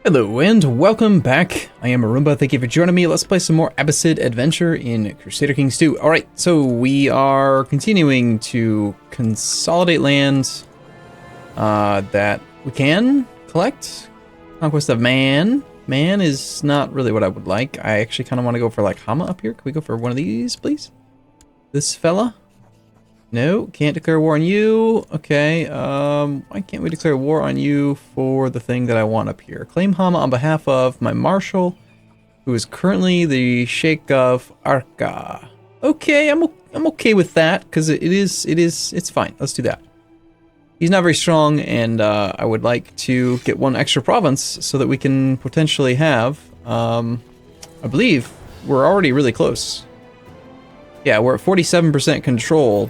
Hello and welcome back. I am Arumba. Thank you for joining me. Let's play some more Abbasid adventure in Crusader Kings 2. Alright, so we are continuing to consolidate lands that we can collect. Conquest of Man. Man is not really what I would like. I actually kind of want to go for like Hama up here. Can we go for one of these, please? This fella? No, can't declare war on you. Okay, why can't we declare war on you for the thing that I want up here? Claim Hama on behalf of my marshal, who is currently the Sheikh of Arca. Okay, I'm okay with that, because it's fine. Let's do that. He's not very strong, and I would like to get one extra province so that we can potentially have, I believe, we're already really close. Yeah, we're at 47% control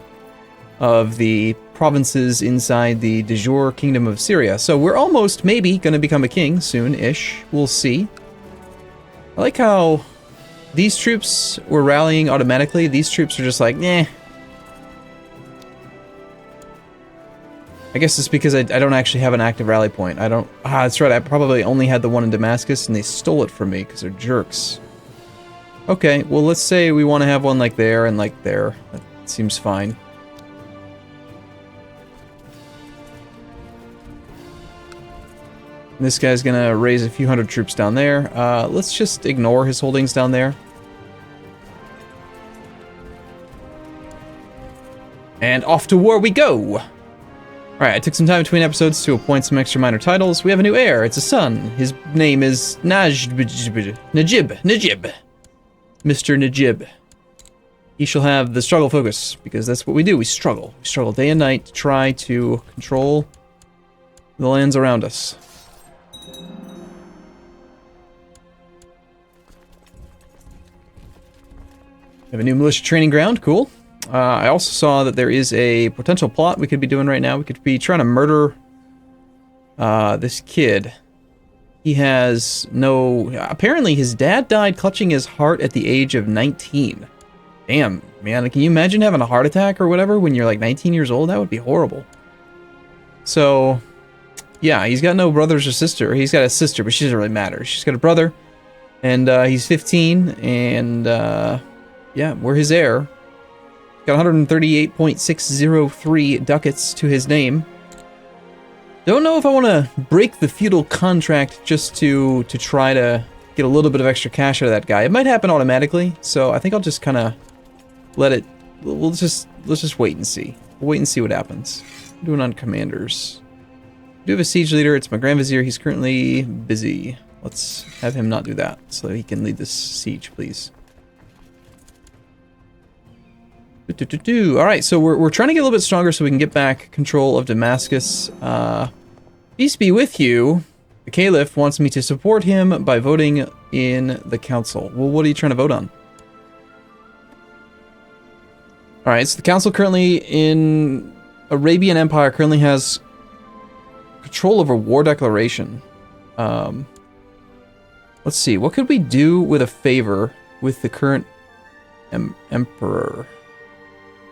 of the provinces inside the de jure kingdom of Syria. So we're almost maybe going to become a king soon-ish. We'll see. I like how these troops were rallying automatically. These troops are just like, eh. I guess it's because I don't actually have an active rally point. I don't... Ah, that's right. I probably only had the one in Damascus, and they stole it from me because they're jerks. Okay, well, let's say we want to have one like there and like there. That seems fine. This guy's gonna raise a few hundred troops down there. Let's just ignore his holdings down there. And off to war we go! Alright, I took some time between episodes to appoint some extra minor titles. We have a new heir. It's a son. His name is Najib. Mr. Najib. He shall have the struggle focus, because that's what we do. We struggle. We struggle day and night to try to control the lands around us. We have a new militia training ground, cool. I also saw that there is a potential plot we could be doing right now. We could be trying to murder this kid. He has no... Apparently his dad died clutching his heart at the age of 19. Damn, man, can you imagine having a heart attack or whatever when you're like 19 years old? That would be horrible. So, yeah, he's got no brothers or sister. He's got a sister, but she doesn't really matter. She's got a brother, and he's 15, and... yeah, we're his heir. Got 138.603 ducats to his name. Don't know if I want to break the feudal contract just to try to get a little bit of extra cash out of that guy. It might happen automatically, so I think I'll just kind of let it. Let's just wait and see. We'll wait and see what happens. I'm doing on commanders. I do have a siege leader. It's my Grand Vizier. He's currently busy. Let's have him not do that so he can lead this siege, please. Alright, so we're trying to get a little bit stronger so we can get back control of Damascus. Peace be with you. The Caliph wants me to support him by voting in the council. Well, what are you trying to vote on? Alright, so the council currently in Arabian Empire currently has control over war declaration. Let's see, what could we do with a favor with the current emperor?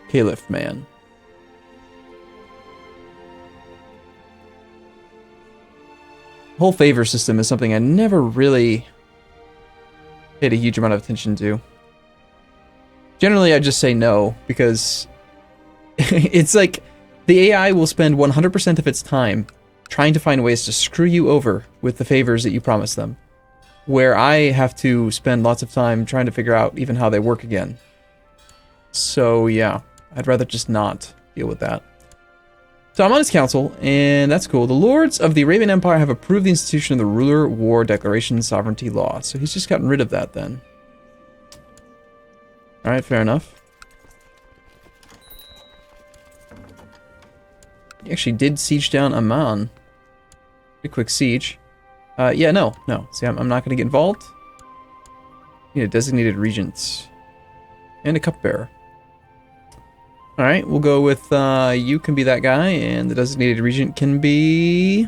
Caliph man. The whole favor system is something I never really paid a huge amount of attention to. Generally, I just say no, because it's like the AI will spend 100% of its time trying to find ways to screw you over with the favors that you promise them, where I have to spend lots of time trying to figure out even how they work again. So, yeah. I'd rather just not deal with that. So I'm on his council, and that's cool. The lords of the Arabian Empire have approved the institution of the Ruler War Declaration Sovereignty Law. So he's just gotten rid of that then. Alright, fair enough. He actually did siege down Amman. Pretty quick siege. Yeah, no. See, I'm not going to get involved. Need a designated regent. And a cupbearer. Alright, we'll go with, you can be that guy, and the designated regent can be...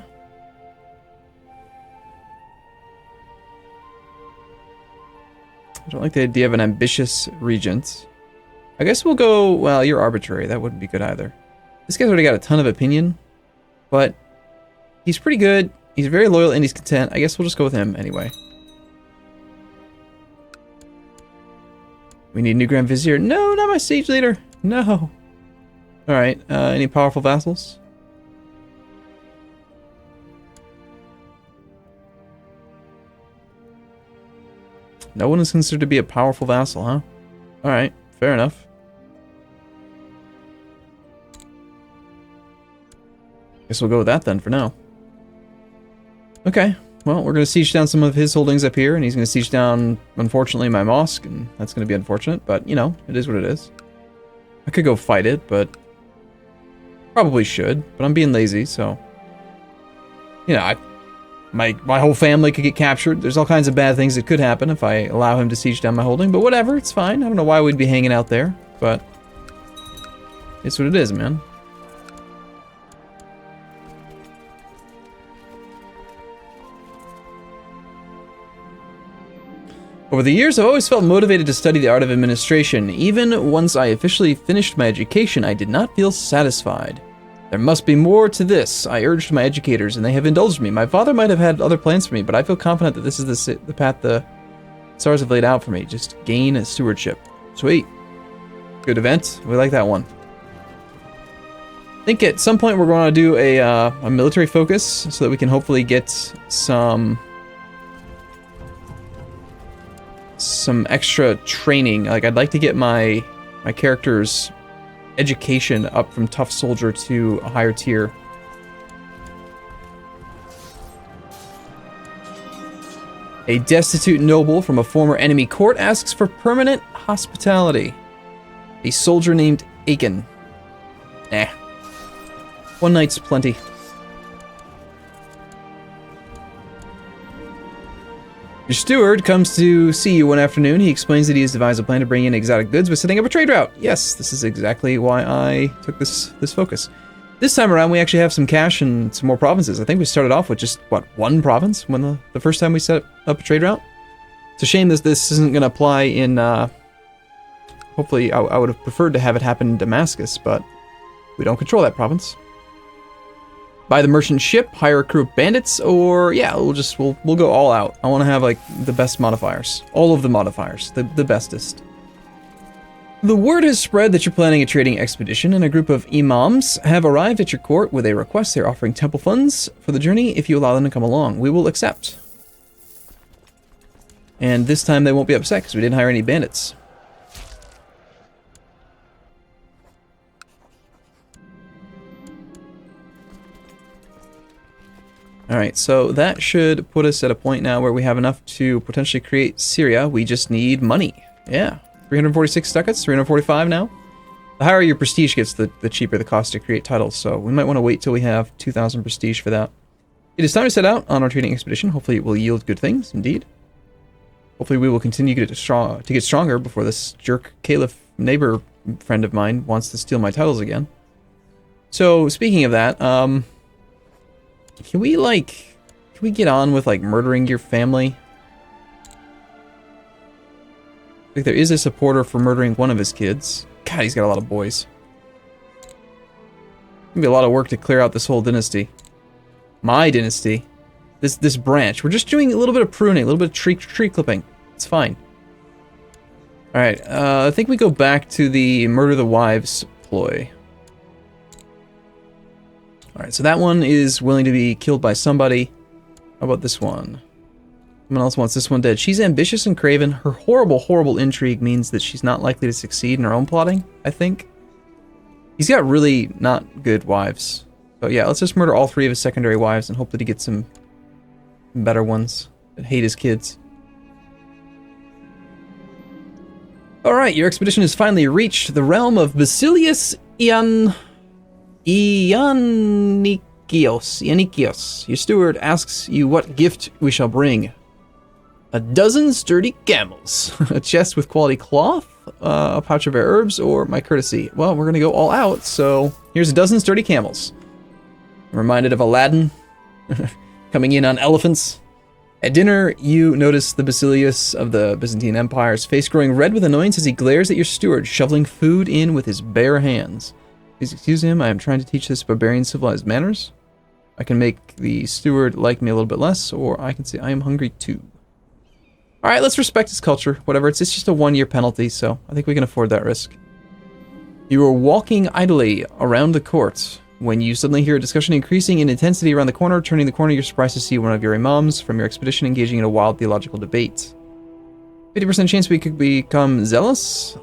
I don't like the idea of an ambitious regent. I guess we'll go, well, you're arbitrary, that wouldn't be good either. This guy's already got a ton of opinion, but he's pretty good He's very loyal and he's content. I guess we'll just go with him anyway. We need a new Grand Vizier. No, not my siege leader. No. Alright, any powerful vassals? No one is considered to be a powerful vassal, huh? Alright, fair enough. Guess we'll go with that then for now. Okay, well, we're going to siege down some of his holdings up here, and he's going to siege down, unfortunately, my mosque, and that's going to be unfortunate, but, you know, it is what it is. I could go fight it, but probably should, but I'm being lazy, so... You know, my whole family could get captured. There's all kinds of bad things that could happen if I allow him to siege down my holding, but whatever, it's fine. I don't know why we'd be hanging out there, but it's what it is, man. Over the years, I've always felt motivated to study the art of administration. Even once I officially finished my education, I did not feel satisfied. There must be more to this, I urged my educators, and they have indulged me. My father might have had other plans for me, but I feel confident that this is the path the stars have laid out for me. Just gain a stewardship. Sweet. Good event. We like that one. I think at some point we're going to do a military focus so that we can hopefully get some extra training. Like, I'd like to get my character's education up from tough soldier to a higher tier. A destitute noble from a former enemy court asks for permanent hospitality. A soldier named Aiken. Nah. One night's plenty. Your steward comes to see you one afternoon. He explains that he has devised a plan to bring in exotic goods by setting up a trade route. Yes, this is exactly why I took this focus. This time around, we actually have some cash and some more provinces. I think we started off with just, what, one province when the first time we set up a trade route? It's a shame that this isn't going to apply in, hopefully, I would have preferred to have it happen in Damascus, but we don't control that province. Buy the merchant ship, hire a crew of bandits, or yeah, we'll go all out. I want to have like the best modifiers, all of the modifiers, the bestest. The word has spread that you're planning a trading expedition, and a group of imams have arrived at your court with a request. They're offering temple funds for the journey if you allow them to come along. We will accept. And this time they won't be upset because we didn't hire any bandits. Alright, so that should put us at a point now where we have enough to potentially create Syria. We just need money. Yeah, 346 ducats, 345 now. The higher your prestige gets, the cheaper the cost to create titles, so we might want to wait till we have 2,000 prestige for that. It is time to set out on our trading expedition. Hopefully it will yield good things, indeed. Hopefully we will continue to get stronger before this jerk Caliph neighbor friend of mine wants to steal my titles again. So, speaking of that, Can we get on with, like, murdering your family? Like, there is a supporter for murdering one of his kids. God, he's got a lot of boys. Gonna be a lot of work to clear out this whole dynasty. My dynasty. This branch. We're just doing a little bit of pruning, a little bit of tree clipping. It's fine. Alright, I think we go back to the murder the wives ploy. Alright, so that one is willing to be killed by somebody. How about this one? Someone else wants this one dead. She's ambitious and craven. Her horrible, horrible intrigue means that she's not likely to succeed in her own plotting, I think. He's got really not good wives. So yeah, let's just murder all three of his secondary wives and hope that he gets some better ones that hate his kids. Alright, your expedition has finally reached the realm of Basilius Ianikios. Your steward asks you what gift we shall bring. A dozen sturdy camels, a chest with quality cloth, a pouch of rare herbs, or my courtesy. Well, we're gonna go all out, so here's a dozen sturdy camels. I'm reminded of Aladdin coming in on elephants. At dinner, you notice the Basilius of the Byzantine Empire's face growing red with annoyance as he glares at your steward, shoveling food in with his bare hands. Please excuse him, I am trying to teach this barbarian civilized manners. I can make the steward like me a little bit less, or I can say I am hungry too. Alright, let's respect his culture. Whatever, it's just a 1-year penalty, so I think we can afford that risk. You are walking idly around the court when you suddenly hear a discussion increasing in intensity around the corner. Turning the corner, you're surprised to see one of your imams from your expedition engaging in a wild theological debate. 50% chance we could become zealous?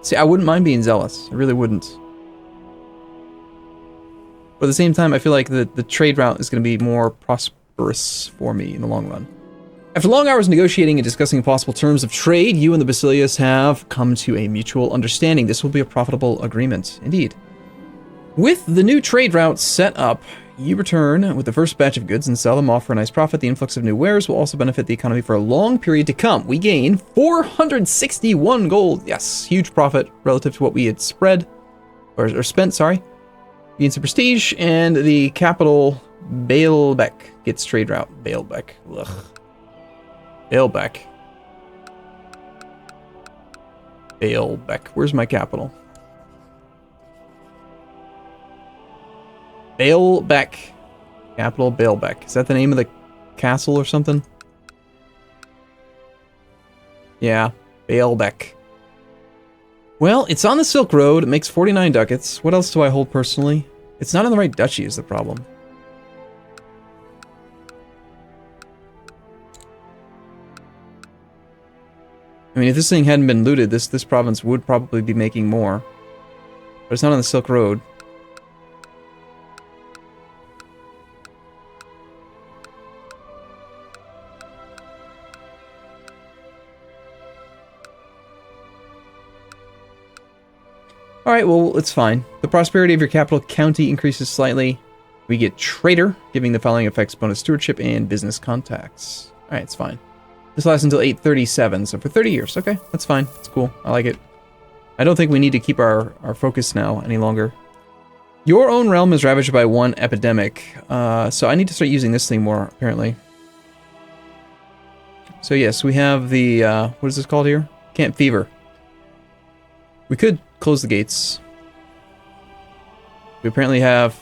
See, I wouldn't mind being zealous. I really wouldn't. But at the same time, I feel like the trade route is going to be more prosperous for me in the long run. After long hours negotiating and discussing possible terms of trade, you and the Basilius have come to a mutual understanding. This will be a profitable agreement, indeed. With the new trade route set up, you return with the first batch of goods and sell them off for a nice profit. The influx of new wares will also benefit the economy for a long period to come. We gain 461 gold. Yes, huge profit relative to what we had spread, or spent, sorry. We gain some prestige, and the capital, Baalbek, gets trade route. Baalbek. Ugh. Baalbek. Baalbek. Where's my capital? Baalbek. Capital Baalbek. Is that the name of the castle or something? Yeah, Baalbek. Well, it's on the Silk Road. It makes 49 ducats. What else do I hold personally? It's not in the right duchy is the problem. I mean, if this thing hadn't been looted, this province would probably be making more. But it's not on the Silk Road. Alright, well, it's fine. The prosperity of your capital county increases slightly. We get Trader, giving the following effects: bonus stewardship and business contacts. Alright, it's fine. This lasts until 837, so for 30 years. Okay, that's fine. That's cool. I like it. I don't think we need to keep our focus now any longer. Your own realm is ravaged by one epidemic, so I need to start using this thing more, apparently. So yes, we have the, what is this called here? Camp Fever. We could close the gates. We apparently have...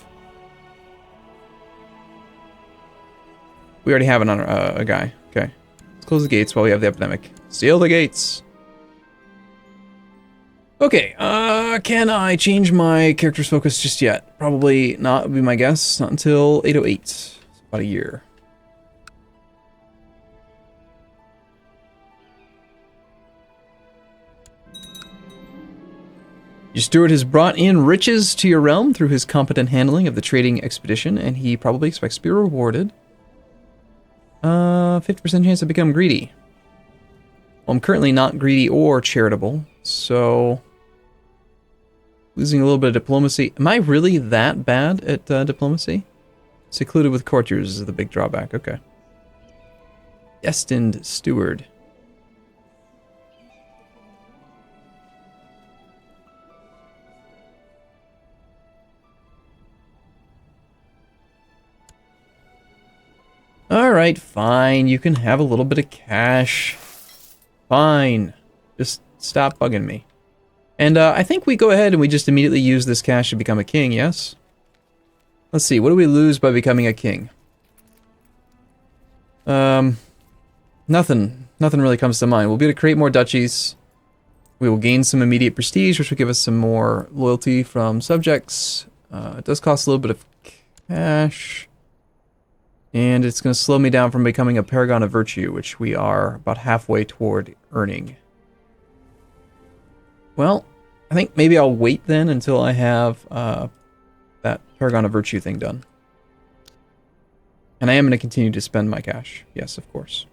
We already have a guy. Okay. Let's close the gates while we have the epidemic. Seal the gates! Okay, can I change my character's focus just yet? Probably not, would be my guess. Not until 808. So about a year. Your steward has brought in riches to your realm through his competent handling of the trading expedition, and he probably expects to be rewarded. 50% chance to become greedy. Well, I'm currently not greedy or charitable, so... Losing a little bit of diplomacy. Am I really that bad at diplomacy? Secluded with courtiers is the big drawback. Okay. Destined steward. Alright, fine. You can have a little bit of cash. Fine. Just stop bugging me. And I think we go ahead and we just immediately use this cash to become a king, yes? Let's see, what do we lose by becoming a king? Nothing. Nothing really comes to mind. We'll be able to create more duchies. We will gain some immediate prestige, which will give us some more loyalty from subjects. It does cost a little bit of cash. And it's going to slow me down from becoming a paragon of virtue, which we are about halfway toward earning. Well, I think maybe I'll wait then until I have that paragon of virtue thing done. And I am going to continue to spend my cash. Yes, of course.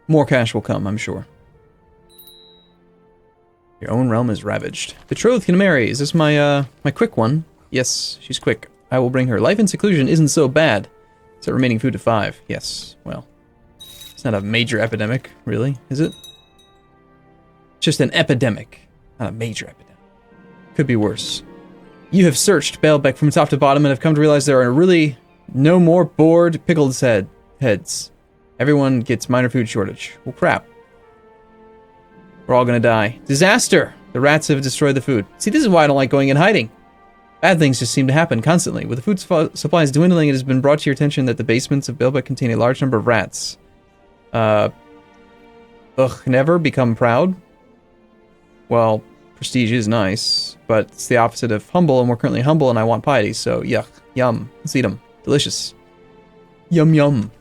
More cash will come, I'm sure. Your own realm is ravaged. Betrothed can marry. Is this my my quick one? Yes, she's quick. I will bring her. Life in seclusion isn't so bad. Set remaining food to 5. Yes, well. It's not a major epidemic, really, is it? Just an epidemic. Not a major epidemic. Could be worse. You have searched Baalbek from top to bottom and have come to realize there are really no more bored pickled heads. Everyone gets minor food shortage. Well, crap. We're all gonna die. Disaster! The rats have destroyed the food. See, this is why I don't like going in hiding. Bad things just seem to happen constantly. With the food supplies dwindling, it has been brought to your attention that the basements of Baalbek contain a large number of rats. Never become proud. Well, prestige is nice, but it's the opposite of humble, and we're currently humble, and I want piety, so yuck. Yum. Let's eat them. Delicious. Yum yum.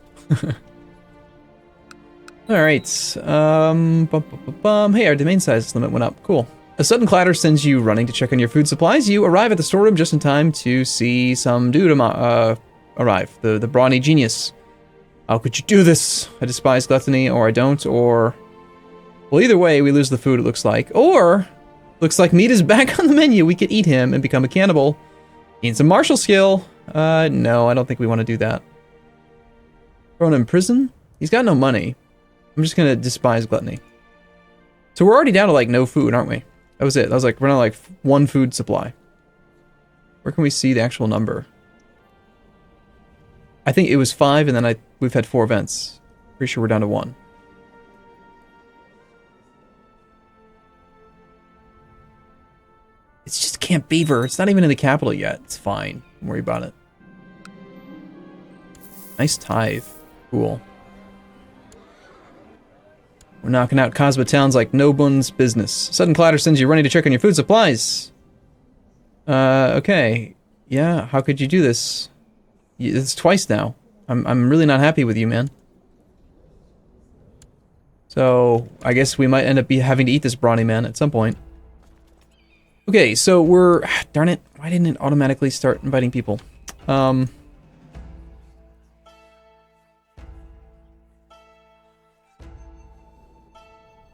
Alright, hey, our domain size limit went up. Cool. A sudden clatter sends you running to check on your food supplies. You arrive at the storeroom just in time to see some dude arrive. The brawny genius. How could you do this? I despise gluttony, or I don't, or... Well, either way, we lose the food, it looks like. Or, looks like meat is back on the menu. We could eat him and become a cannibal. Need some martial skill. No, I don't think we want to do that. Thrown in prison? He's got no money. I'm just gonna despise gluttony. So we're already down to, like, no food, aren't we? That was it. That was, like, we're on, like, 1 food supply. Where can we see the actual number? I think it was 5, and then we've had 4 events. Pretty sure we're down to 1. It's just Camp Beaver. It's not even in the capital yet. It's fine. Don't worry about it. Nice tithe. Cool. We're knocking out Cosmo towns like no one's business. Sudden clatter sends you running to check on your food supplies. Okay. Yeah, how could you do this? It's twice now. I'm really not happy with you, man. So, I guess we might end up having to eat this brawny man at some point. Okay, so we're... Darn it. Why didn't it automatically start inviting people? I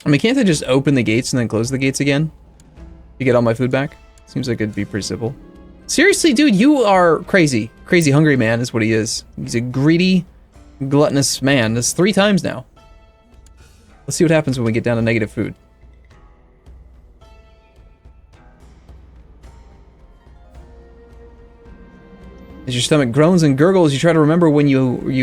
mean, can't I just open the gates and then close the gates again? To get all my food back? Seems like it'd be pretty simple. Seriously, dude, you are crazy. Crazy hungry man is what he is. He's a greedy, gluttonous man. That's 3 times now. Let's see what happens when we get down to negative food. As your stomach groans and gurgles, you try to remember when you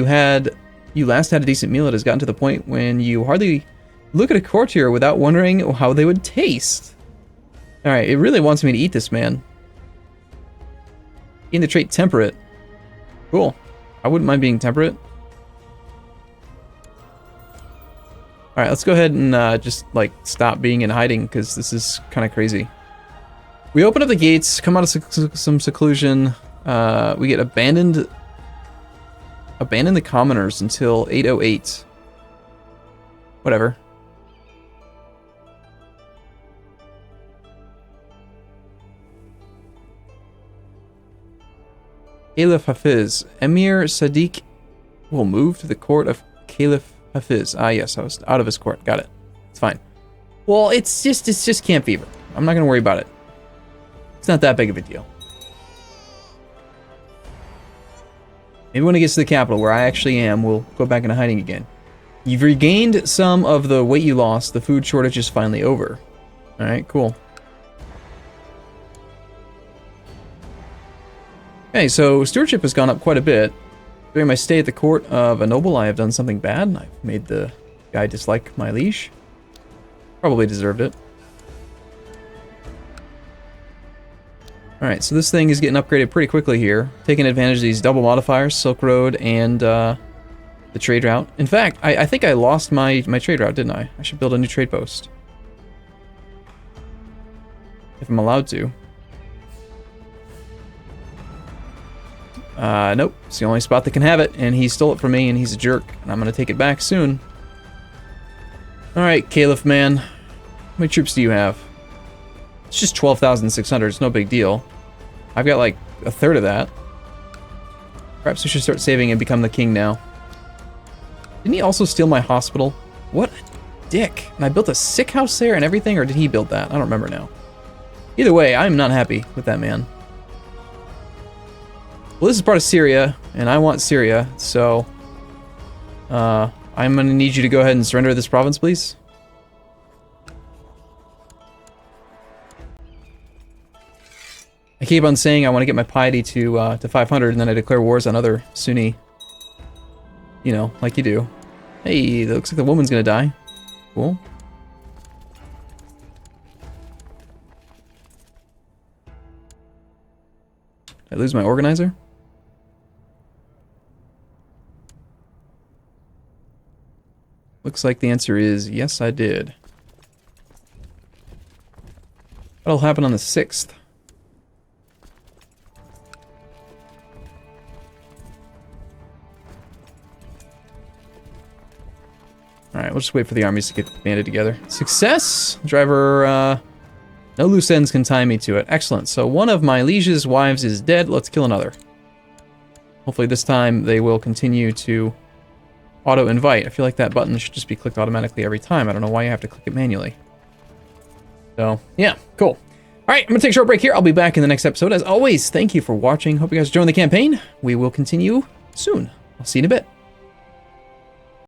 last had a decent meal. It has gotten to the point when you hardly look at a courtier without wondering how they would taste. Alright, it really wants me to eat this man. Gain the trait temperate. Cool. I wouldn't mind being temperate. Alright, let's go ahead and just, like, stop being in hiding, because this is kind of crazy. We open up the gates, come out of some seclusion. We get abandon the commoners until 8:08. Whatever. Caliph Hafiz. Emir Sadiq will move to the court of Caliph Hafiz. Ah, yes, I was out of his court. Got it. It's fine. Well, it's just Camp Fever. I'm not gonna worry about it. It's not that big of a deal. Maybe when it gets to the capital, where I actually am, we'll go back into hiding again. You've regained some of the weight you lost. The food shortage is finally over. Alright, cool. Okay, so stewardship has gone up quite a bit. During my stay at the court of a noble, I have done something bad. I've made the guy dislike my liege. Probably deserved it. Alright, so this thing is getting upgraded pretty quickly here. Taking advantage of these double modifiers, Silk Road and the trade route. In fact, I think I lost my trade route, didn't I? I should build a new trade post. If I'm allowed to. Nope. It's the only spot that can have it, and he stole it from me, and he's a jerk, and I'm gonna take it back soon. Alright, Caliph man. How many troops do you have? It's just 12,600, it's no big deal. I've got like a third of that. Perhaps we should start saving and become the king now. Didn't he also steal my hospital? What a dick. And I built a sick house there and everything, or did he build that? I don't remember now. Either way, I'm not happy with that man. Well, this is part of Syria, and I want Syria, so... I'm gonna need you to go ahead and surrender this province, please. I keep on saying I want to get my piety to 500, and then I declare wars on other Sunni. You know, like you do. Hey, it looks like the woman's gonna die. Cool. Did I lose my organizer? Looks like the answer is yes, I did. That'll happen on the 6th. Alright, we'll just wait for the armies to get banded together. Success! Driver, no loose ends can tie me to it. Excellent. So one of my liege's wives is dead. Let's kill another. Hopefully this time they will continue to auto-invite. I feel like that button should just be clicked automatically every time. I don't know why you have to click it manually. So, yeah, cool. Alright, I'm going to take a short break here. I'll be back in the next episode. As always, thank you for watching. Hope you guys join the campaign. We will continue soon. I'll see you in a bit.